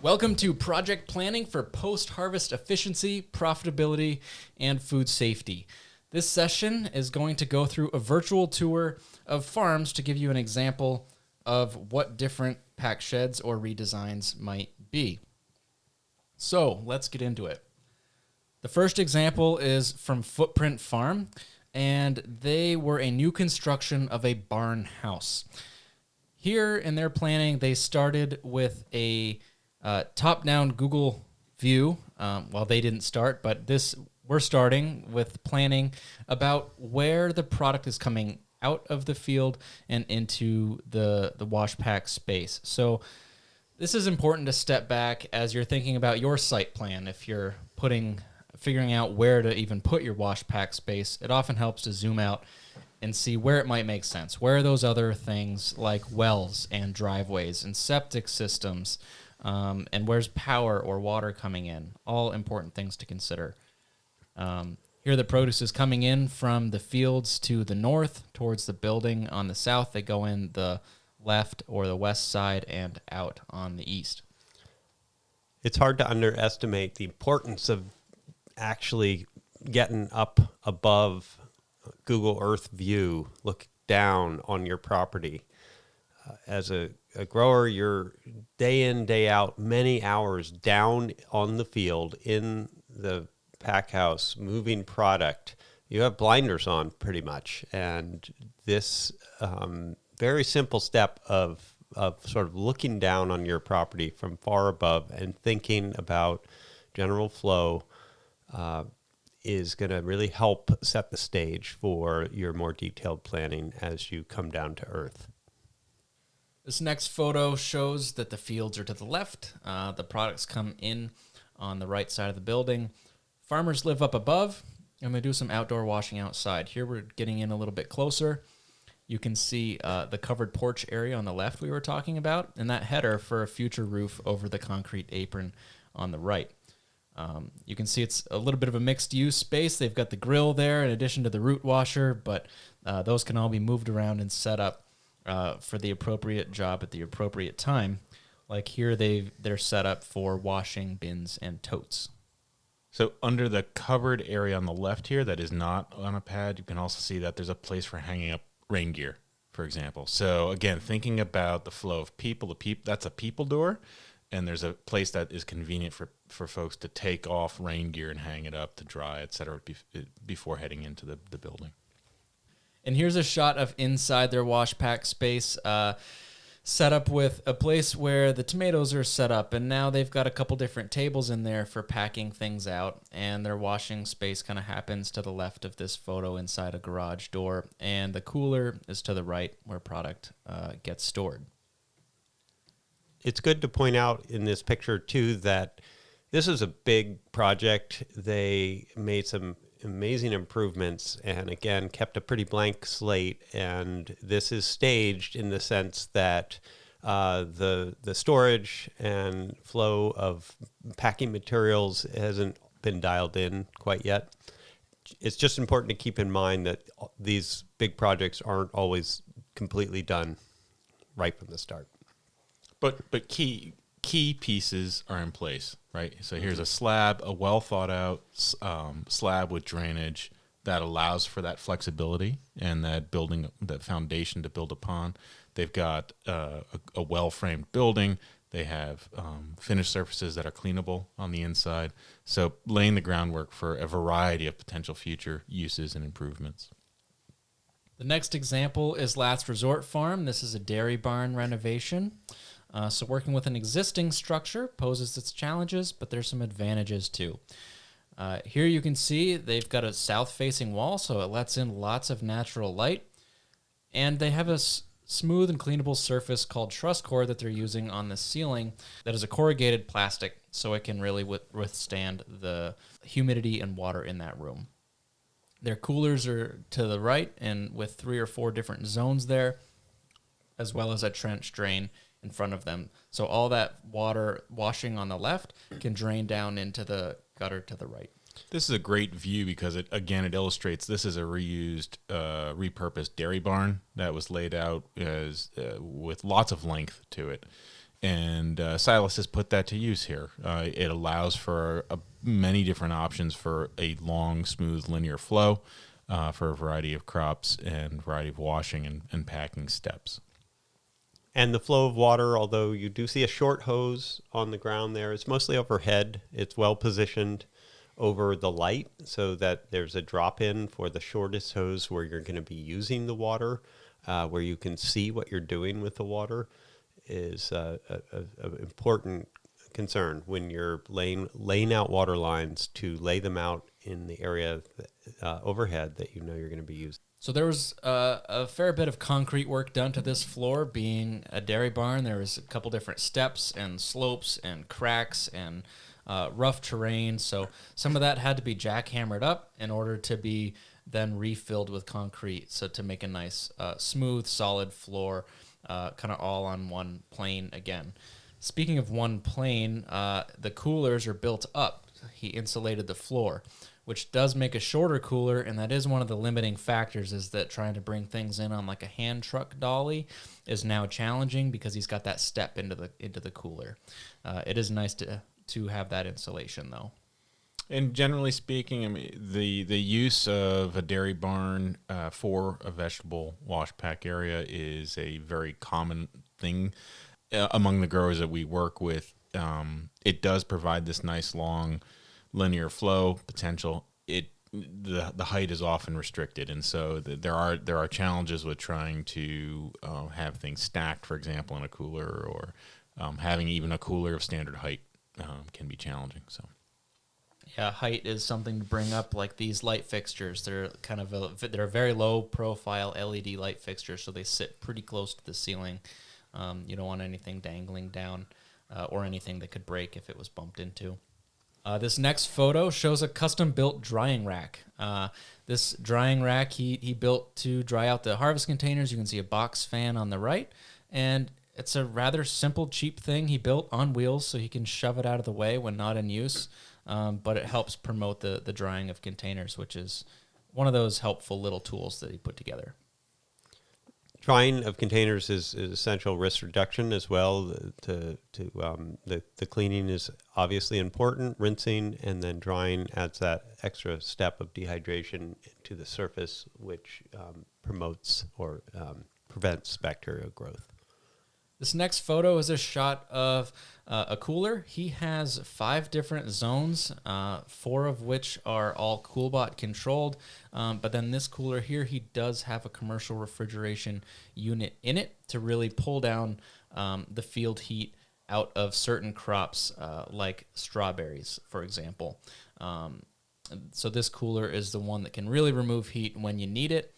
Welcome to Project Planning for Post-Harvest Efficiency, Profitability, and Food Safety. This session is going to go through a virtual tour of farms to give you an example of what different pack sheds or redesigns might be. So let's get into it. The first example is from Footprint Farm, and they were a new construction of a barn house. Here in their planning, they started with a top-down Google view. Well, they didn't start, but we're starting with planning about where the product is coming out of the field and into the wash pack space. So this is important to step back as you're thinking about your site plan. If you're figuring out where to even put your wash pack space, it often helps to zoom out and see where it might make sense. Where are those other things like wells and driveways and septic systems, and where's power or water coming in? All important things to consider. Here the produce is coming in from the fields to the north towards the building on the south. They go in the left or the west side and out on the east. It's hard to underestimate the importance of actually getting up above Google Earth view, look down on your property. As a grower, you're day in, day out, many hours down on the field in the pack house, moving product. You have blinders on pretty much. And this very simple step of sort of looking down on your property from far above and thinking about general flow is going to really help set the stage for your more detailed planning as you come down to earth. This next photo shows that the fields are to the left. The products come in on the right side of the building. Farmers live up above, and they do some outdoor washing outside. Here we're getting in a little bit closer. You can see the covered porch area on the left we were talking about, and that header for a future roof over the concrete apron on the right. You can see it's a little bit of a mixed-use space. They've got the grill there in addition to the root washer, but those can all be moved around and set up for the appropriate job at the appropriate time. Like here, they're set up for washing bins and totes. So under the covered area on the left here that is not on a pad, you can also see that there's a place for hanging up rain gear, for example. So again, thinking about the flow of people, that's a people door, and there's a place that is convenient for folks to take off rain gear and hang it up to dry, et cetera, before heading into the building. And here's a shot of inside their wash pack space, set up with a place where the tomatoes are set up. And now they've got a couple different tables in there for packing things out. And their washing space kind of happens to the left of this photo inside a garage door. And the cooler is to the right where product gets stored. It's good to point out in this picture, too, that this is a big project. They made some amazing improvements and, again, kept a pretty blank slate. And this is staged in the sense that the storage and flow of packing materials hasn't been dialed in quite yet. It's just important to keep in mind that these big projects aren't always completely done right from the start. But key pieces are in place, right? So here's a slab, a well thought out slab with drainage that allows for that flexibility and that foundation to build upon. They've got a well framed building. They have finished surfaces that are cleanable on the inside. So laying the groundwork for a variety of potential future uses and improvements. The next example is Last Resort Farm. This is a dairy barn renovation. So working with an existing structure poses its challenges, but there's some advantages too. Here you can see they've got a south-facing wall, so it lets in lots of natural light. And they have a smooth and cleanable surface called truss core that they're using on the ceiling that is a corrugated plastic, so it can really withstand the humidity and water in that room. Their coolers are to the right and with 3 or 4 different zones there, as well as a trench drain in front of them. So all that water washing on the left can drain down into the gutter to the right. This is a great view because it illustrates this is a reused, repurposed dairy barn that was laid out as with lots of length to it. And Silas has put that to use here. It allows for many different options for a long, smooth, linear flow for a variety of crops and variety of washing and packing steps. And the flow of water, although you do see a short hose on the ground there, it's mostly overhead. It's well positioned over the light so that there's a drop-in for the shortest hose where you're going to be using the water, where you can see what you're doing with the water, is an important concern when you're laying out water lines, to lay them out in the area overhead that you know you're going to be using. So there was a fair bit of concrete work done to this floor. Being a dairy barn, there was a couple different steps and slopes and cracks and rough terrain. So some of that had to be jackhammered up in order to be then refilled with concrete, so to make a nice smooth, solid floor, kind of all on one plane again. Speaking of one plane, the coolers are built up. He insulated the floor, which does make a shorter cooler, and that is one of the limiting factors, is that trying to bring things in on like a hand truck dolly is now challenging because he's got that step into the cooler. It is nice to have that insulation, though. And generally speaking, I mean, the use of a dairy barn for a vegetable wash pack area is a very common thing among the growers that we work with. It does provide this nice long linear flow potential. The height is often restricted, and so there are challenges with trying to have things stacked, for example, in a cooler, or having even a cooler of standard height can be challenging. So. Yeah, height is something to bring up. Like these light fixtures, they're they're very low profile LED light fixtures, so they sit pretty close to the ceiling. You don't want anything dangling down or anything that could break if it was bumped into. This next photo shows a custom-built drying rack. This drying rack he built to dry out the harvest containers. You can see a box fan on the right, and it's a rather simple, cheap thing he built on wheels so he can shove it out of the way when not in use. But it helps promote the drying of containers, which is one of those helpful little tools that he put together. Drying of containers is essential risk reduction as well. The cleaning is obviously important, rinsing, and then drying adds that extra step of dehydration to the surface, which promotes or prevents bacterial growth. This next photo is a shot of a cooler. He has 5 different zones, 4 of which are all CoolBot controlled. But then this cooler here, he does have a commercial refrigeration unit in it to really pull down the field heat out of certain crops, like strawberries, for example. So this cooler is the one that can really remove heat when you need it.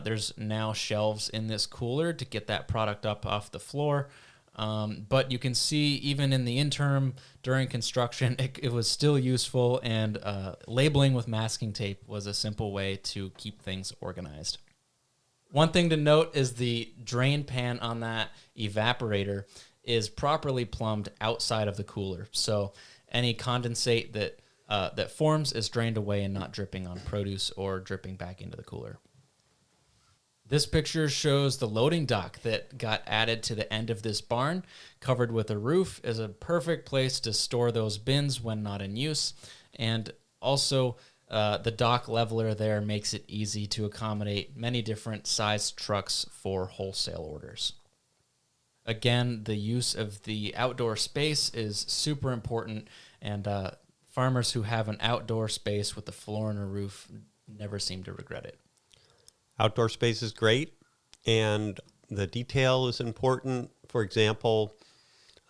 There's now shelves in this cooler to get that product up off the floor. But you can see even in the interim during construction, it was still useful, and labeling with masking tape was a simple way to keep things organized. One thing to note is the drain pan on that evaporator is properly plumbed outside of the cooler. So any condensate that forms is drained away and not dripping on produce or dripping back into the cooler. This picture shows the loading dock that got added to the end of this barn, covered with a roof, is a perfect place to store those bins when not in use. And also, the dock leveler there makes it easy to accommodate many different sized trucks for wholesale orders. Again, the use of the outdoor space is super important, and farmers who have an outdoor space with a floor and a roof never seem to regret it. Outdoor space is great, and the detail is important. For example,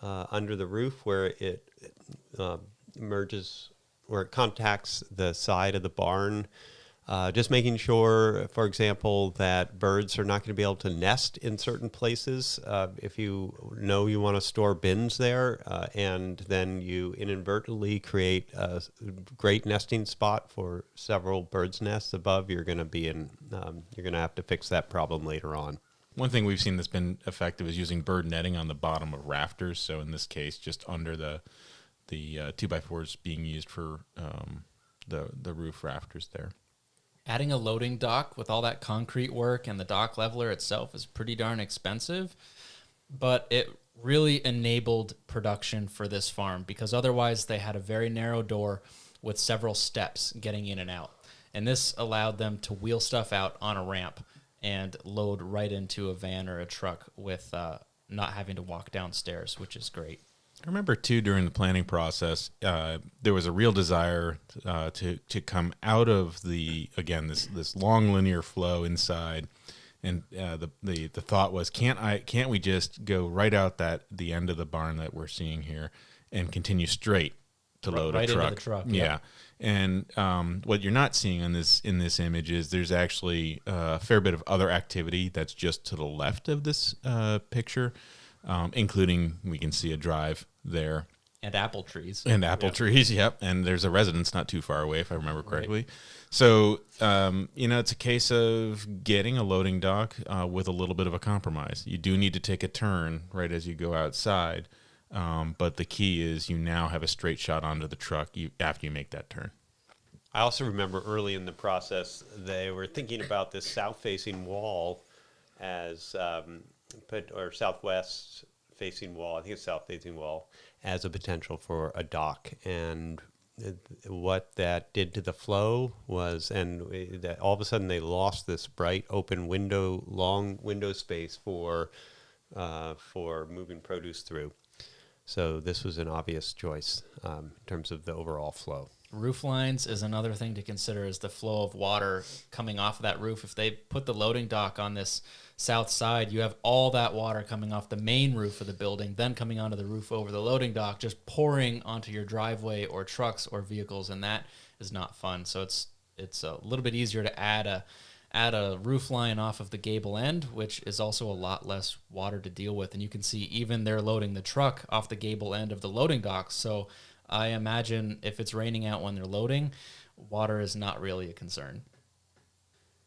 under the roof where it emerges, where it contacts the side of the barn, just making sure, for example, that birds are not going to be able to nest in certain places. If you know you want to store bins there, and then you inadvertently create a great nesting spot for several birds' nests above, you're going to have to fix that problem later on. One thing we've seen that's been effective is using bird netting on the bottom of rafters. So in this case, just under the 2x4s being used for the roof rafters there. Adding a loading dock with all that concrete work and the dock leveler itself is pretty darn expensive, but it really enabled production for this farm, because otherwise they had a very narrow door with several steps getting in and out. And this allowed them to wheel stuff out on a ramp and load right into a van or a truck with not having to walk downstairs, which is great. I remember too, during the planning process, there was a real desire to come out of this long linear flow inside, and the thought was, can't we just go right out the end of the barn that we're seeing here and continue straight to load right a truck? into the truck, yeah. And what you're not seeing in this image is there's actually a fair bit of other activity that's just to the left of this picture, including we can see a drive there. And apple trees. Trees, yep. And there's a residence not too far away, if I remember correctly. Right. So, it's a case of getting a loading dock with a little bit of a compromise. You do need to take a turn right as you go outside. But the key is you now have a straight shot onto the truck after you make that turn. I also remember early in the process, they were thinking about this south-facing wall as, or southwest-facing wall, I think it's south-facing wall, as a potential for a dock. And what that did to the flow was, that all of a sudden they lost this bright open window, long window space for moving produce through. So this was an obvious choice in terms of the overall flow. Roof lines is another thing to consider, is the flow of water coming off of that roof. If they put the loading dock on this south side, you have all that water coming off the main roof of the building, then coming onto the roof over the loading dock, just pouring onto your driveway or trucks or vehicles, and that is not fun. So it's a little bit easier to add a roof line off of the gable end, which is also a lot less water to deal with. And you can see even they're loading the truck off the gable end of the loading dock. So I imagine if it's raining out when they're loading, water is not really a concern.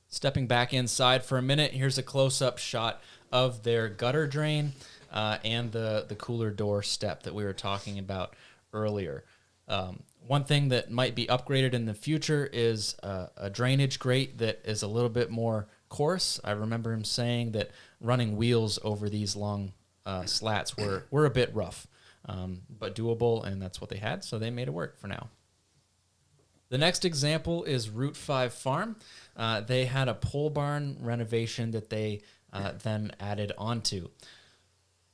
Stepping back inside for a minute, here's a close-up shot of their gutter drain and the cooler door step that we were talking about earlier. One thing that might be upgraded in the future is a drainage grate that is a little bit more coarse. I remember him saying that running wheels over these long slats were a bit rough, but doable, and that's what they had, so they made it work for now. The next example is Route 5 Farm. They had a pole barn renovation that they then added onto.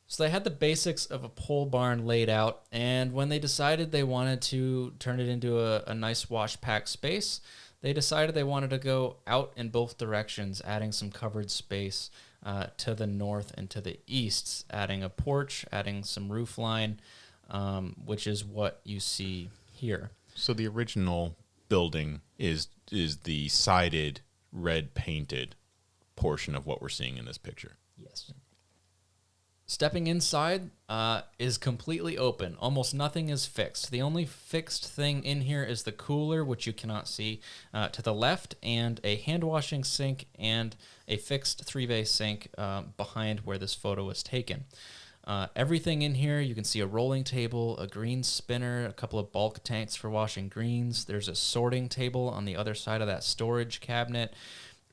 So they had the basics of a pole barn laid out, and when they decided they wanted to turn it into a nice wash pack space, they decided they wanted to go out in both directions, adding some covered space to the north and to the east, adding a porch, adding some roof line, which is what you see here. So the original building is the sided, red painted portion of what we're seeing in this picture. Yes. Stepping inside is completely open. Almost nothing is fixed. The only fixed thing in here is the cooler, which you cannot see to the left, and a hand washing sink and a fixed 3-bay sink behind where this photo was taken. Everything in here, you can see a rolling table, a green spinner, a couple of bulk tanks for washing greens. There's a sorting table on the other side of that storage cabinet.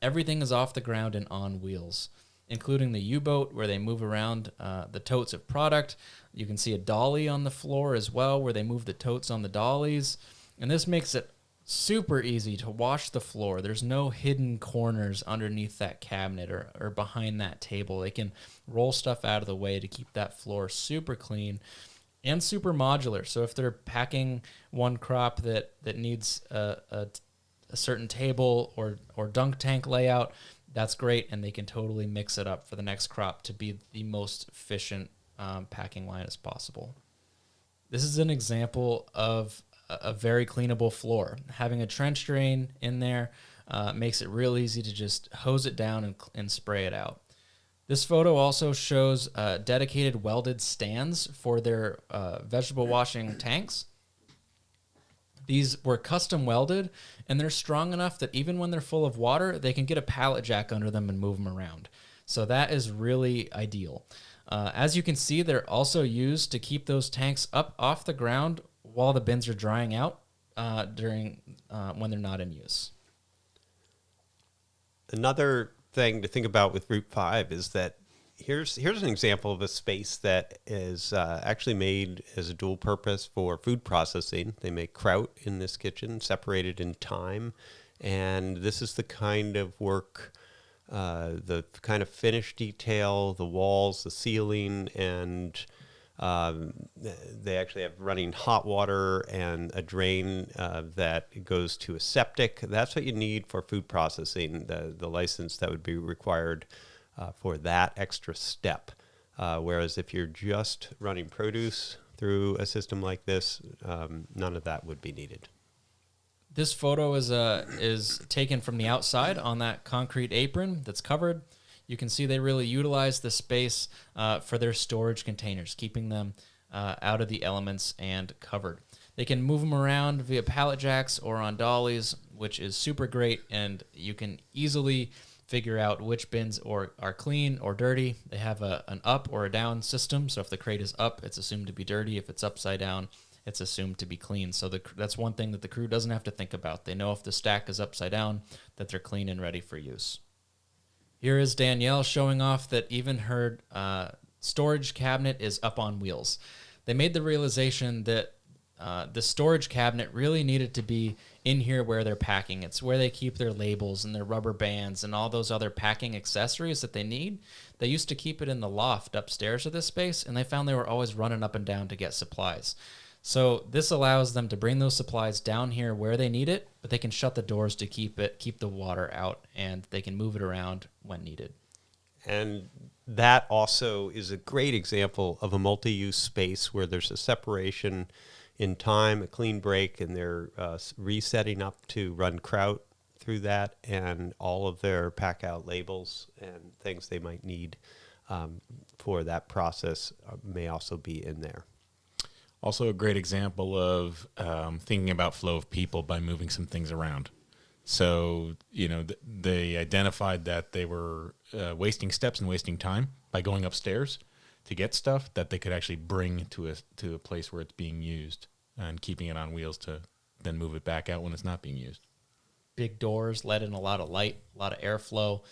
Everything is off the ground and on wheels, including the U-boat where they move around the totes of product. You can see a dolly on the floor as well where they move the totes on the dollies. And this makes it super easy to wash the floor. There's no hidden corners underneath that cabinet or behind that table. They can roll stuff out of the way to keep that floor super clean and super modular. So if they're packing one crop that needs a certain table or dunk tank layout, that's great, and they can totally mix it up for the next crop to be the most efficient packing line as possible. This is an example of a very cleanable floor. Having a trench drain in there makes it real easy to just hose it down and spray it out. This photo also shows dedicated welded stands for their vegetable washing tanks. These were custom welded, and they're strong enough that even when they're full of water, they can get a pallet jack under them and move them around. So that is really ideal. As you can see, they're also used to keep those tanks up off the ground while the bins are drying out during when they're not in use. Another thing to think about with Route 5 is that Here's an example of a space that is actually made as a dual purpose for food processing. They make kraut in this kitchen, separated in time, and this is the kind of work, the kind of finish detail, the walls, the ceiling, and they actually have running hot water and a drain that goes to a septic. That's what you need for food processing, the license that would be required for that extra step. Whereas if you're just running produce through a system like this, none of that would be needed. This photo is taken from the outside on that concrete apron that's covered. You can see they really utilize the space for their storage containers, keeping them out of the elements and covered. They can move them around via pallet jacks or on dollies, which is super great, and you can easily figure out which bins are clean or dirty. They have an up or a down system, so if the crate is up, it's assumed to be dirty. If it's upside down, it's assumed to be clean. So that's one thing that the crew doesn't have to think about. They know if the stack is upside down, that they're clean and ready for use. Here is Danielle showing off that even her storage cabinet is up on wheels. They made the realization that the storage cabinet really needed to be in here where they're packing. It's where they keep their labels and their rubber bands and all those other packing accessories that they need. They used to keep it in the loft upstairs of this space, and they found they were always running up and down to get supplies. So this allows them to bring those supplies down here where they need it, but they can shut the doors to keep the water out, and they can move it around when needed. And that also is a great example of a multi-use space where there's a separation in time, a clean break, and they're resetting up to run kraut through that, and all of their pack out labels and things they might need for that process may also be in there. Also a great example of thinking about flow of people by moving some things around. So, they identified that they were wasting steps and wasting time by going upstairs to get stuff that they could actually bring to a place where it's being used, and keeping it on wheels to then move it back out when it's not being used. Big doors let in a lot of light, a lot of airflow.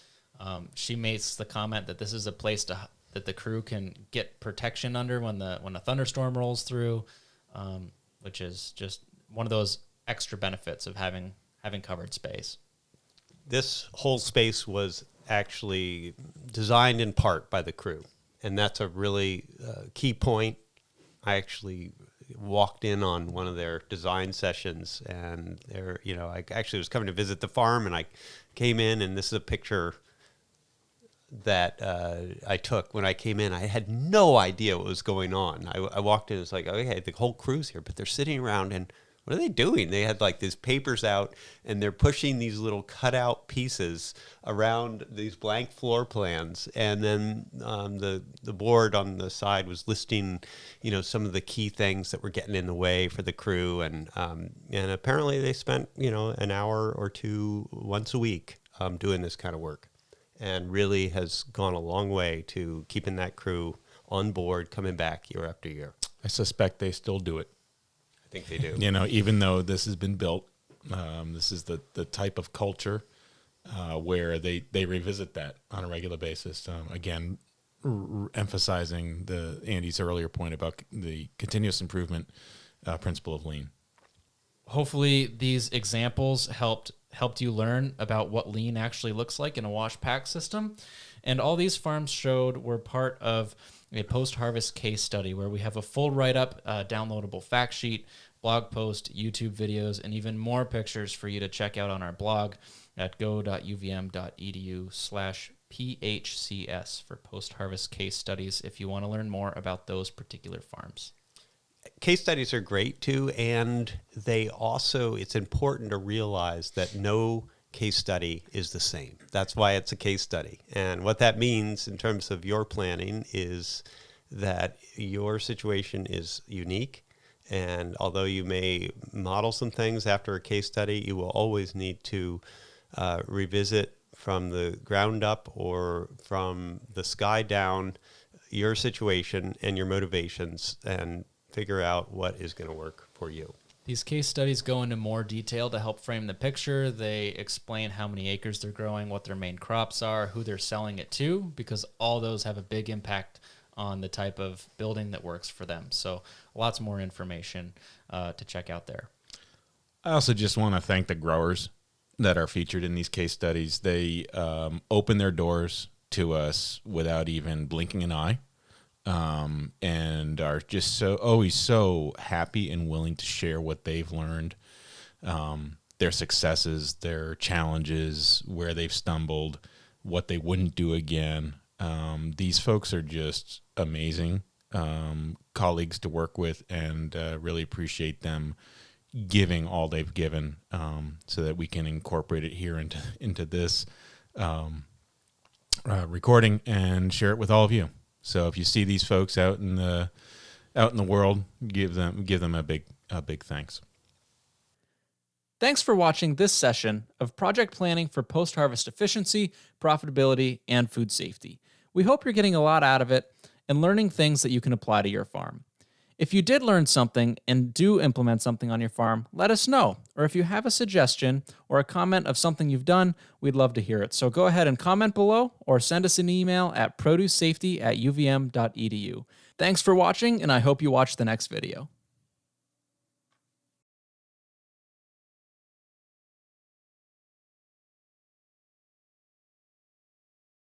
She makes the comment that this is a place that the crew can get protection under when a thunderstorm rolls through, which is just one of those extra benefits of having covered space. This whole space was actually designed in part by the crew, and that's a really key point. I actually walked in on one of their design sessions, and I actually was coming to visit the farm, and I came in, and this is a picture that I took when I came in. I had no idea what was going on. I walked in, it's like, okay, the whole crew's here, but they're sitting around, and what are they doing? They had like these papers out, and they're pushing these little cutout pieces around these blank floor plans, and then the board on the side was listing, some of the key things that were getting in the way for the crew, and apparently they spent an hour or two once a week doing this kind of work, and really has gone a long way to keeping that crew on board, coming back year after year. I suspect they still do it. I think they do. Even though this has been built, this is the type of culture where they revisit that on a regular basis. Again, emphasizing Andy's earlier point about the continuous improvement principle of lean. Hopefully these examples helped you learn about what lean actually looks like in a wash pack system. And all these farms showed were part of a post-harvest case study where we have a full write-up, downloadable fact sheet, blog post, YouTube videos, and even more pictures for you to check out on our blog at go.uvm.edu/PHCS for post-harvest case studies if you want to learn more about those particular farms. Case studies are great too, and it's important to realize that no case study is the same. That's why it's a case study. And what that means in terms of your planning is that your situation is unique. And although you may model some things after a case study, you will always need to revisit from the ground up or from the sky down your situation and your motivations and figure out what is going to work for you. These case studies go into more detail to help frame the picture. They explain how many acres they're growing, what their main crops are, who they're selling it to, because all those have a big impact on the type of building that works for them. So lots more information to check out there. I also just want to thank the growers that are featured in these case studies. They open their doors to us without even blinking an eye, and are just always so happy and willing to share what they've learned, their successes, their challenges, where they've stumbled, what they wouldn't do again. These folks are just amazing colleagues to work with, and really appreciate them giving all they've given, so that we can incorporate it here into this recording and share it with all of you. So if you see these folks out in the world, give them a big thanks. Thanks for watching this session of Project Planning for Post-Harvest Efficiency, Profitability, and Food Safety. We hope you're getting a lot out of it and learning things that you can apply to your farm. If you did learn something and do implement something on your farm, let us know. Or if you have a suggestion or a comment of something you've done, we'd love to hear it. So go ahead and comment below or send us an email at producesafety@uvm.edu. Thanks for watching, and I hope you watch the next video.